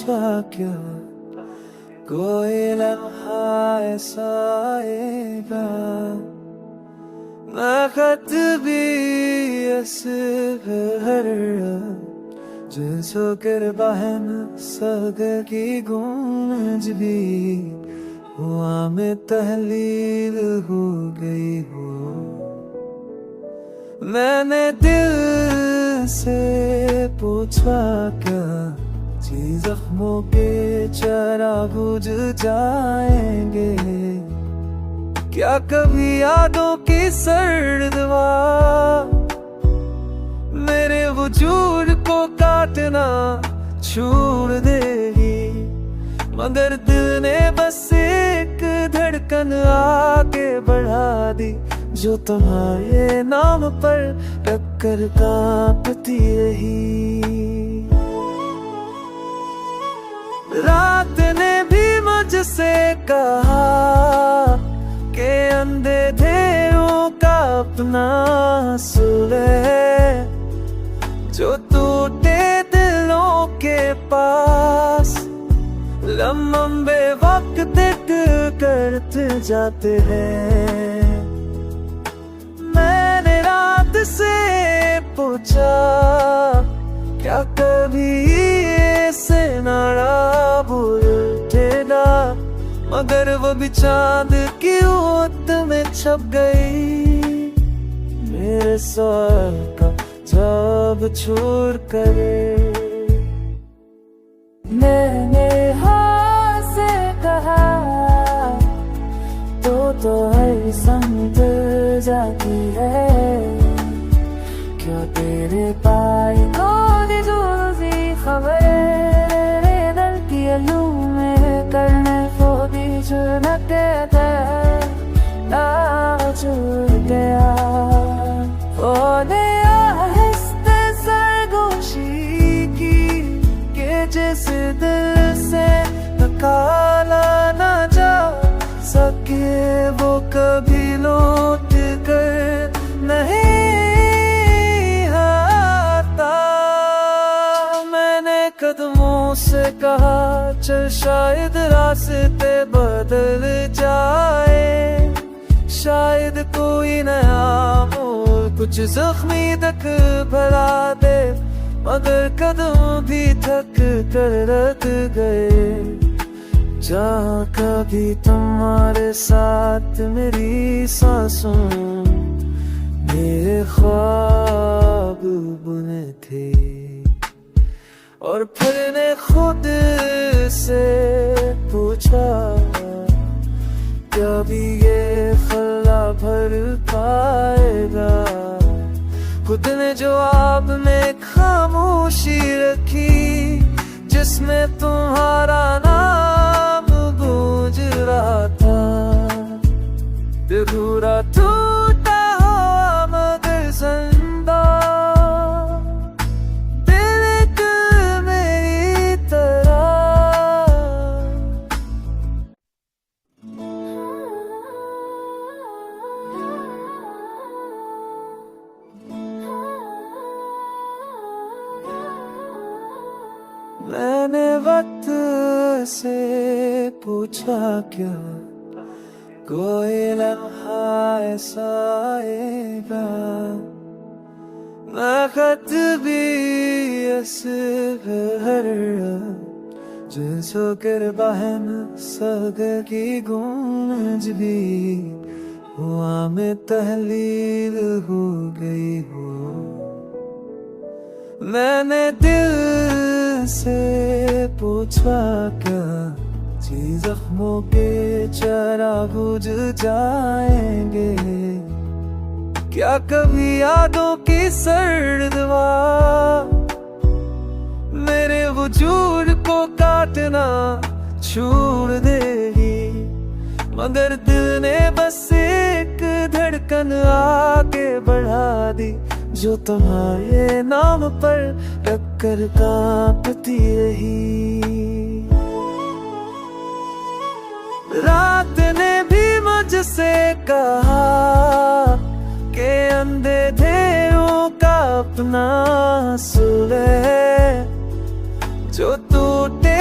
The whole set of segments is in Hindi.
पूछा क्या, कोई लम्हा ऐसा आएगा, मैं खत भी असर जैसो कर बहन सग की गूंज भी हुआ में तहलील हो गई हो। मैंने दिल से पूछा क्या, जी जख्मों के चरा बुझ जाएंगे, क्या कभी यादों की सर्दवा मेरे वजूद को काटना छोड़ देगी। मगर दिल ने बस एक धड़कन आगे बढ़ा दी, जो तुम्हारे नाम पर टक्कर कांपती रही। रात ने भी मुझसे कहा कि अंधेरों का अपना सुलह, जो टूटे दिलों के पास लम्बे वक्त तक करते जाते हैं। मैंने रात से पूछा, क्या कभी ऐसे नारा उठेगा, मगर वो भी चांद की ओट में छप गई। मेरे सवाल का जवाब छोड़ कर मैंने हाँ से कहा, तो हर संग जाती है, क्यों तेरे पाई को जूसी खबर दल की अलू में करने को भी चुनक देता ना छूट गया। ओ नया हिस्से सरगोशी की के जिस दिल से निकाला ना जा सके, वो कभी लौट कर नहीं आता। मैंने कदमों से कहा, चल शायद रास्ते बदल जाए, शायद कोई नया मोड़ कुछ जख्मी तक भरा दे, मगर कदम भी थक कर रख गए। जहाँ कभी तुम्हारे साथ मेरी सांसों मेरे ख्वाब बुने थे, और फिर ने खुद से पूछा, क्या भी ये खला भर पाएगा। खुद ने जवाब में खामोशी रखी, जिसमें तुम्हारा नाम गूंज रहा था। अधूरा टूटा हुआ मगर जिंदा दिल एक मेरी तरह। मैंने वक्त से पूछा क्या, कोई लम्हा ऐसा आएगा, मैं खत भी असर जैसो कर बहन सग की गूंज भी हुआ में तहलील हो गई हो। मैंने दिल से पूछा क्या, जी जख्मों के चरा बुझ जाएंगे, क्या कभी यादों की सर्दवा मेरे वजूद को काटना छोड़ देगी। मगर दिल ने बस एक धड़कन आगे बढ़ा दी, जो तुम्हारे नाम पर टक्कर कांपती रही। रात ने भी मुझसे कहा कि अंधेरों का अपना सुलह, जो टूटे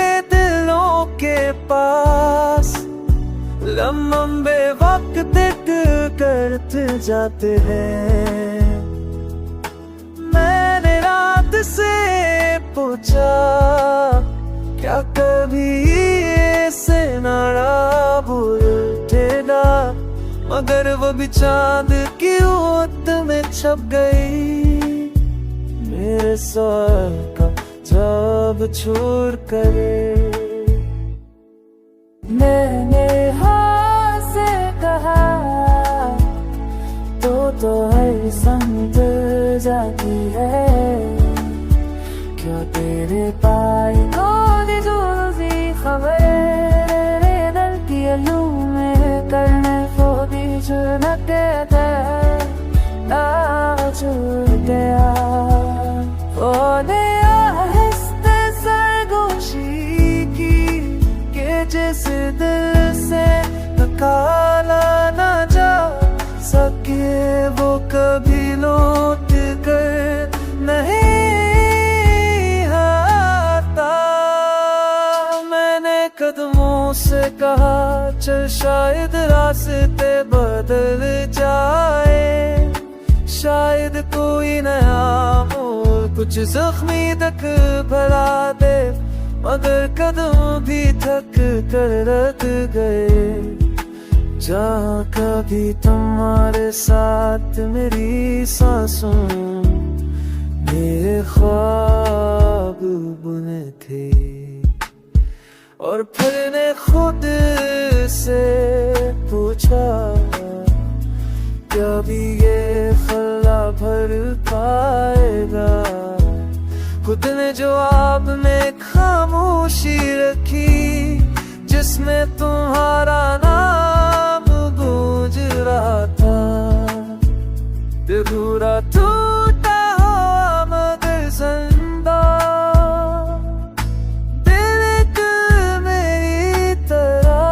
के पास लम्बे वक्त तक करते जाते हैं। मैंने रात से पूछा क्या कभी ऐसे नारा उठेगा, मगर वो भी चांद की ओट में छप गई। मेरे सर का जब छोड़ करे मैंने हाँ से कहा तो हर समझ जाती है। क्या तेरे पाई गोदी जोजी खबर दल की अलू में करने फोदी चुनक दे ना छूट गया आहिस्ते सरगोशी की के जिस दिल से निकाला ना जा सके वो कभी लौट कर नहीं आता। मैंने कदमों से कहा चल शायद रास्ते बदल जाए, शायद कोई नया मोड़ कुछ जख्मी तक भला दे, मगर कदम भी थक कर रख गए। जहाँ कभी तुम्हारे साथ मेरी सांसों मेरे ख्वाब बुने थे, और फिर ने खुद से पूछा क्या भी ये खला भर पाएगा। खुद ने जवाब में खामोशी रखी जिसमें तुम्हारा नाम गूंज रहा था। दिल पूरा टूटा हुआ मगर जिंदा, दिल एक मेरी तरह।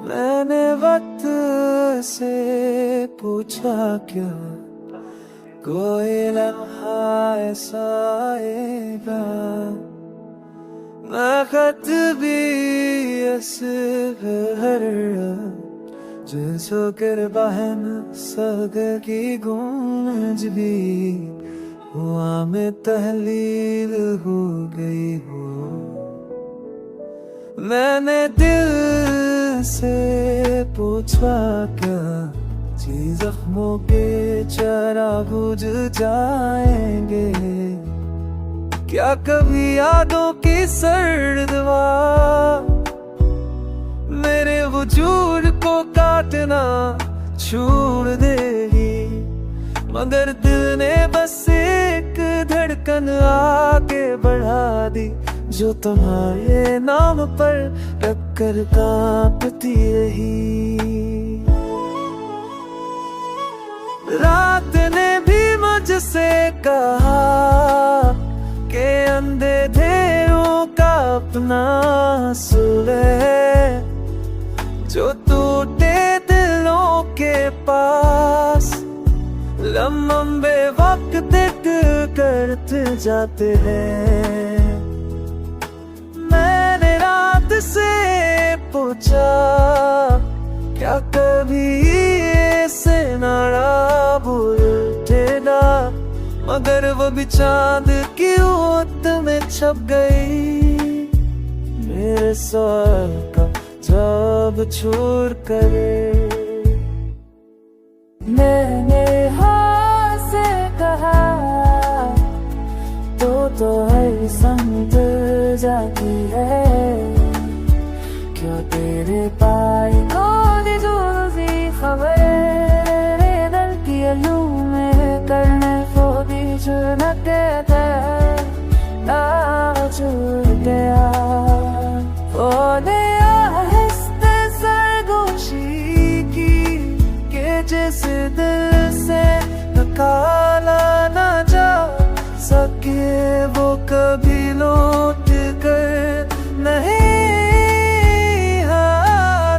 मैंने वक्त से पूछा क्या कोई लम्हा ऐसा आएगा, मैं खत भी असगर जिसो कर बहन सग की गूंज भी हुआ में तहलील हो गई हो। मैंने दिल से पूछा क्या जी जख्मों के चरा बुझ जाएंगे, क्या कभी यादों की सर्दवा मेरे वजूद को काटना छोड़ देगी। मगर दिल ने बस एक धड़कन आगे बढ़ा दी जो तुम्हारे नाम पर टक्कर कांपती रही। रात ने भी मुझसे कहा कि अंधेरों का अपना असूल है, जो टूटे दिलों के पास लम्बे वक्त तक करते जाते हैं। मैंने रात से पूछा क्या कभी ऐसे नारा उठेगा, मगर वो भी चांद की ओट में छप गई। मेरे सर का जब छोड़ करे मैंने हाँ से कहा तो हर समझ जाती है। क्या तेरे पाई गोदी जोजी खबर दल की अलू में करने फोदी चुनक दे ना छूट गया आहिस्ते सरगोशी की के जिस दिल से निकाला ना जा सके वो कभी लौट कर नहीं आता।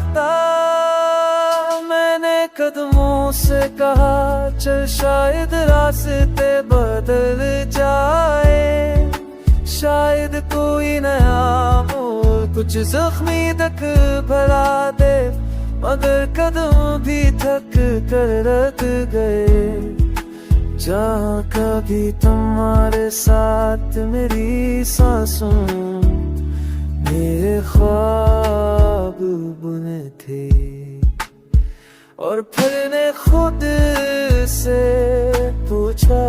से कहा चल शायद रास्ते बदल जाए, शायद कोई नया मोड़ कुछ जख्मी तक भरा दे, मगर कदम भी थक कर रख गए। जहाँ कभी तुम्हारे साथ मेरी सांसों मेरे ख्वाब बुने थे, और फिर ने खुद से पूछा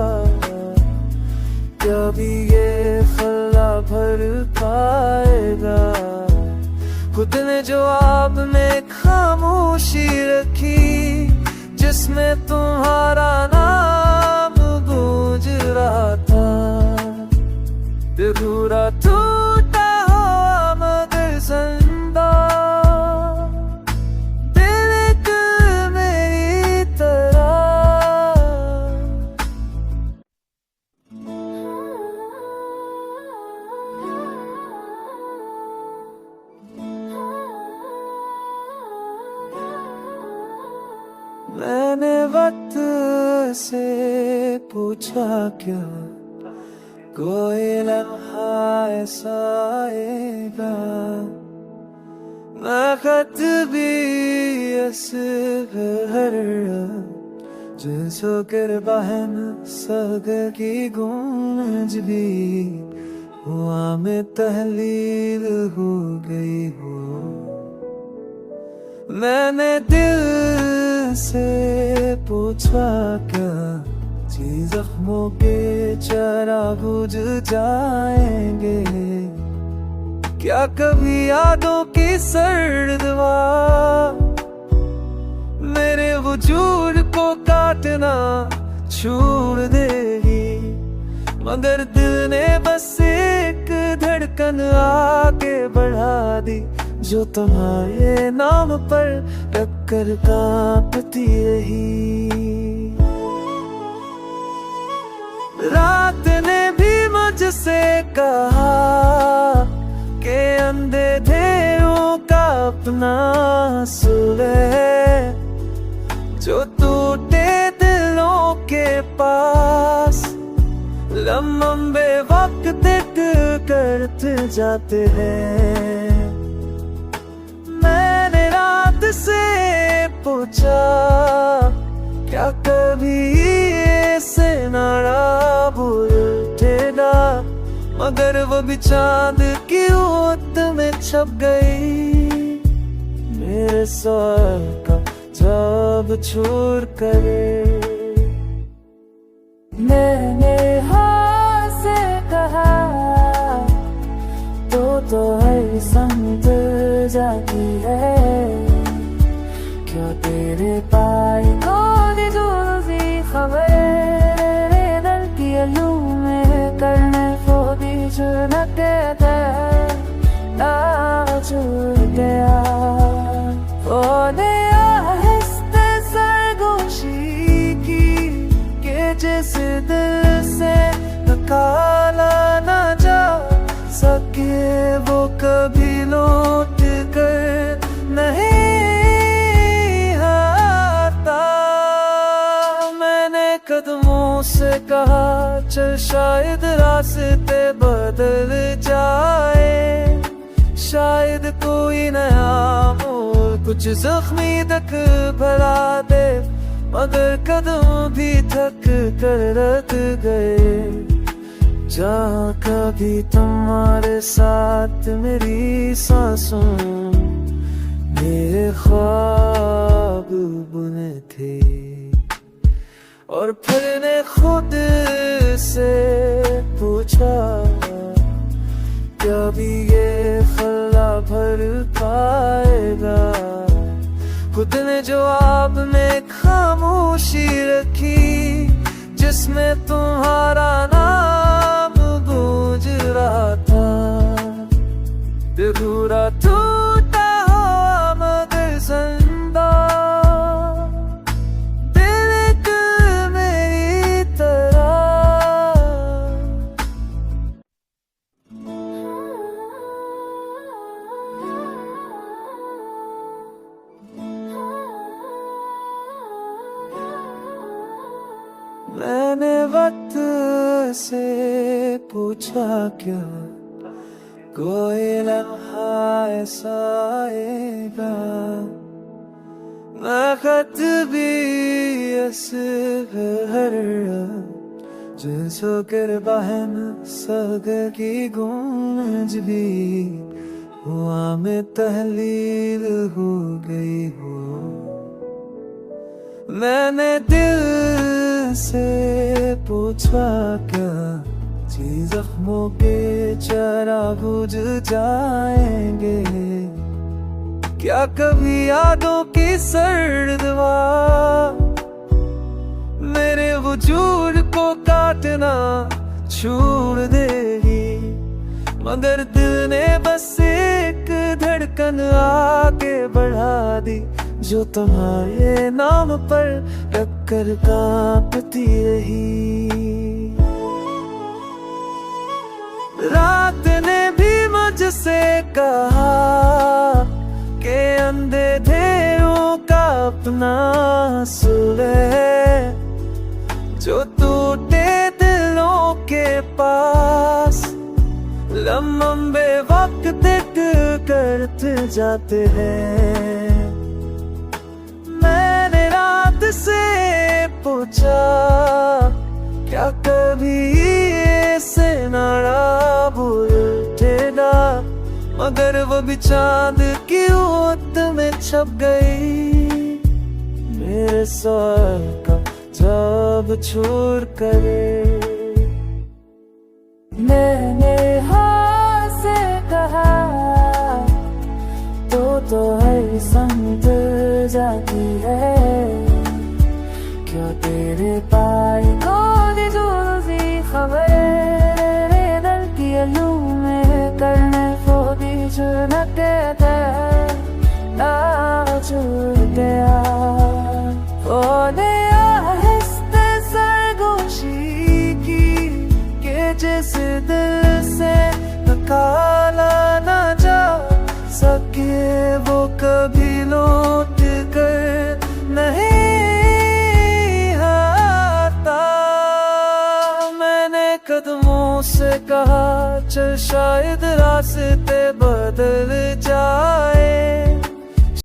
क्या भी ये खला भर पाएगा। खुद ने जवाब में खामोशी रखी, जिसमें तुम्हारा नाम गूंज रहा था। अधूरा टूटा हुआ मगर जिंदा दिल एक मेरी तरह। मैंने वक्त से पूछा क्या कोई लम्हा ऐसा आएगा, मैं खत भी असगर जिसो कर बहन सग की गूंज भी हुआ में तहलील हो गई हो। मैंने दिल से पूछा क्या जी जख्मों के चरा बुझ जाएंगे, क्या कभी यादों की सर्द हवा मेरे वजूद को काटना छोड़ देगी। मगर दिल ने बस एक धड़कन आगे बढ़ा दी, जो तुम्हारे नाम पर टक्कर कांपती रही। रात ने भी मुझसे कहा कि अंधेरों का अपना सुलह, जो टूटे दिलों के पास लम्बे वक्त तक करते जाते हैं। मैंने रात से पूछा क्या कभी ऐसे नारा उठेगा, मगर वो भी चांद की ओट में छप गई। मेरे सवाल का जवाब छोड़ कर मैंने हाँ से कहा तो हर समझ जाती है, क्यों तेरे पाई को जल्दी खबर दल की अलू में करने को बीच न कहते ना छूट गया। ओ नया हंसते सरगोशी की के जैसे दिल से निकाला ना जा सके, वो कभी लौट कर नहीं आता। मैंने कदमों से कहा चल शायद रास्ते बदल जाए, शायद कोई नया मोड़ कुछ जख्मी तक भरा दे, मगर कदम भी थक कर रख गए। जहाँ कभी तुम्हारे साथ मेरी सांसों मेरे ख्वाब बुने थे, और फिर ने खुद से पूछा क्या भी ये खला भर पाएगा। खुद ने जवाब में खामोशी रखी, जिसमें तुम्हारा नाम गूंज रहा था। अधूरा टूटा हुआ मगर जिंदा दिल एक मेरी तरह। से पूछा क्या कोई लम्हा ऐसा आएगा मैं खत भी असगर जिसो कर बहन सग की गूंज भी हुआ में तहलील हो गई हो मैंने दिल से पूछा क्या जी जख्मों के चरा बुझ जाएंगे क्या कभी यादों की सर्द दवा मेरे वजूद को काटना छोड़ देगी मगर दिल ने बस एक धड़कन आगे बढ़ा दी जो तुम्हारे नाम पर टक्कर कांपती रही रात ने भी मुझसे कहा के अंधेरों का अपना सुलह जो टूटे दिलों के पास लम्बे वक्त तक करते जाते हैं मैंने रात से पूछा क्या कभी ऐसे नारा उठेगा मगर वो भी चांद की ओट में छप गई मेरे सर का जब छोड़ करे मैंने हाँ से कहा तो हर संग जाती है क्यों तेरे पाई को दी खबर दल की अलू में करने को दी न कहते ना छूट गया सरगोशी की के जिस दिल से निकाला ना जा सके वो कभी लौट कर नहीं आता मैंने कदमों से कहा चल शायद रास्ते बदल जाए